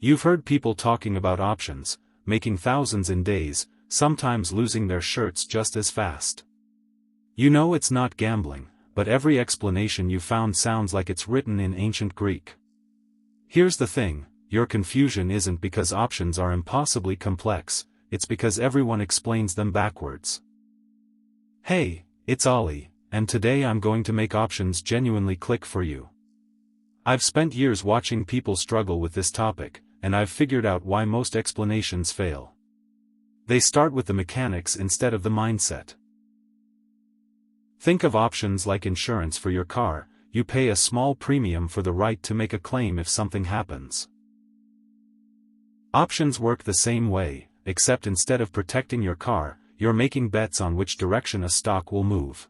You've heard people talking about options, making thousands in days, sometimes losing their shirts just as fast. You know it's not gambling, but every explanation you found sounds like it's written in ancient Greek. Here's the thing, your confusion isn't because options are impossibly complex, it's because everyone explains them backwards. Hey, it's Ollie, and today I'm going to make options genuinely click for you. I've spent years watching people struggle with this topic, and I've figured out why most explanations fail. They start with the mechanics instead of the mindset. Think of options like insurance for your car. You pay a small premium for the right to make a claim if something happens. Options work the same way, except instead of protecting your car, you're making bets on which direction a stock will move.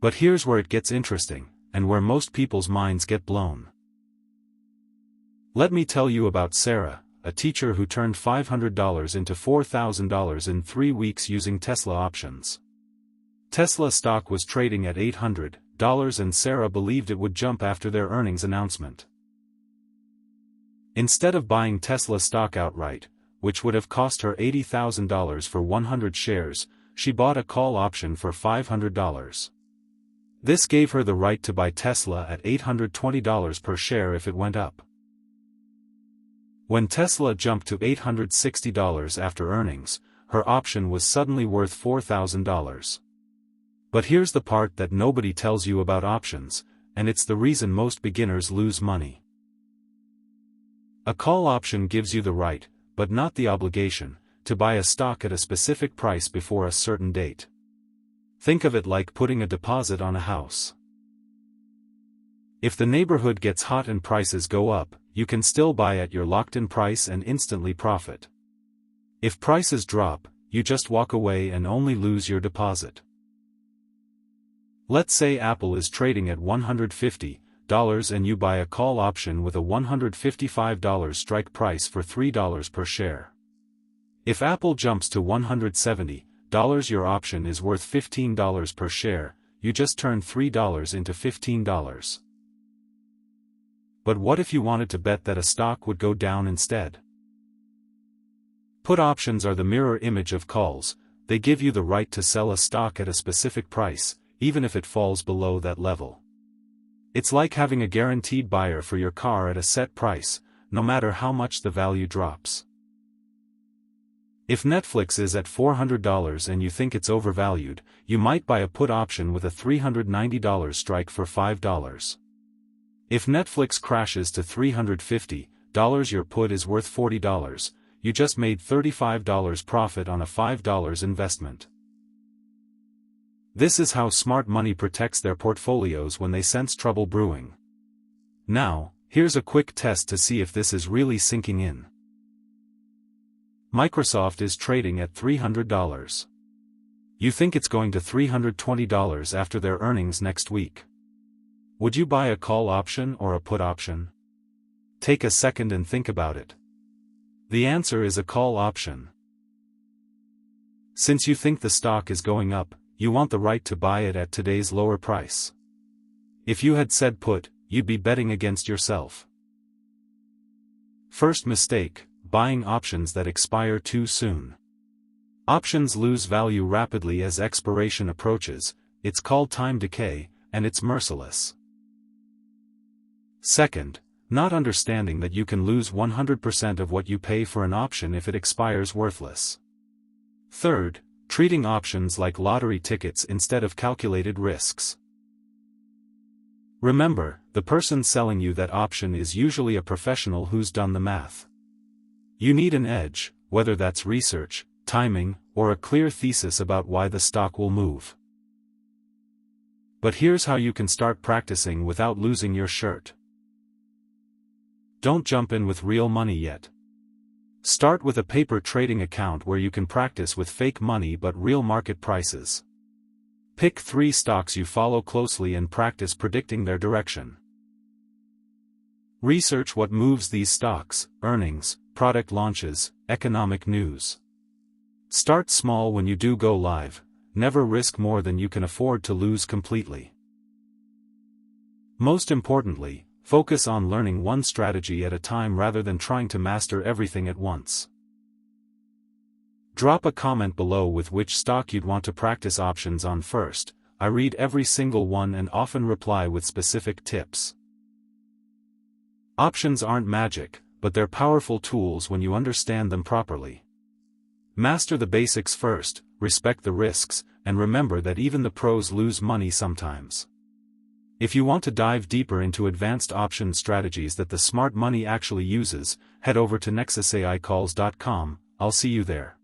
But here's where it gets interesting, and where most people's minds get blown. Let me tell you about Sarah, a teacher who turned $500 into $4,000 in 3 weeks using Tesla options. Tesla stock was trading at $800, and Sarah believed it would jump after their earnings announcement. Instead of buying Tesla stock outright, which would have cost her $80,000 for 100 shares, she bought a call option for $500. This gave her the right to buy Tesla at $820 per share if it went up. When Tesla jumped to $860 after earnings, her option was suddenly worth $4,000. But here's the part that nobody tells you about options, and it's the reason most beginners lose money. A call option gives you the right, but not the obligation, to buy a stock at a specific price before a certain date. Think of it like putting a deposit on a house. If the neighborhood gets hot and prices go up, you can still buy at your locked-in price and instantly profit. If prices drop, you just walk away and only lose your deposit. Let's say Apple is trading at $150 and you buy a call option with a $155 strike price for $3 per share. If Apple jumps to $170, your option is worth $15 per share, you just turn $3 into $15. But what if you wanted to bet that a stock would go down instead? Put options are the mirror image of calls. They give you the right to sell a stock at a specific price, even if it falls below that level. It's like having a guaranteed buyer for your car at a set price, no matter how much the value drops. If Netflix is at $400 and you think it's overvalued, you might buy a put option with a $390 strike for $5. If Netflix crashes to $350, your put is worth $40, you just made $35 profit on a $5 investment. This is how smart money protects their portfolios when they sense trouble brewing. Now, here's a quick test to see if this is really sinking in. Microsoft is trading at $300. You think it's going to $320 after their earnings next week. Would you buy a call option or a put option? Take a second and think about it. The answer is a call option. Since you think the stock is going up, you want the right to buy it at today's lower price. If you had said put, you'd be betting against yourself. First mistake, buying options that expire too soon. Options lose value rapidly as expiration approaches. It's called time decay, and it's merciless. Second, not understanding that you can lose 100% of what you pay for an option if it expires worthless. Third, treating options like lottery tickets instead of calculated risks. Remember, the person selling you that option is usually a professional who's done the math. You need an edge, whether that's research, timing, or a clear thesis about why the stock will move. But here's how you can start practicing without losing your shirt. Don't jump in with real money yet. Start with a paper trading account where you can practice with fake money but real market prices. Pick 3 stocks you follow closely and practice predicting their direction. Research what moves these stocks: earnings, product launches, economic news. Start small when you do go live, never risk more than you can afford to lose completely. Most importantly, Focus on learning one strategy at a time rather than trying to master everything at once. Drop a comment below with which stock you'd want to practice options on first. I read every single one and often reply with specific tips. Options aren't magic, but they're powerful tools when you understand them properly. Master the basics first, respect the risks, and remember that even the pros lose money sometimes. If you want to dive deeper into advanced option strategies that the smart money actually uses, head over to nexusaicalls.com. I'll see you there.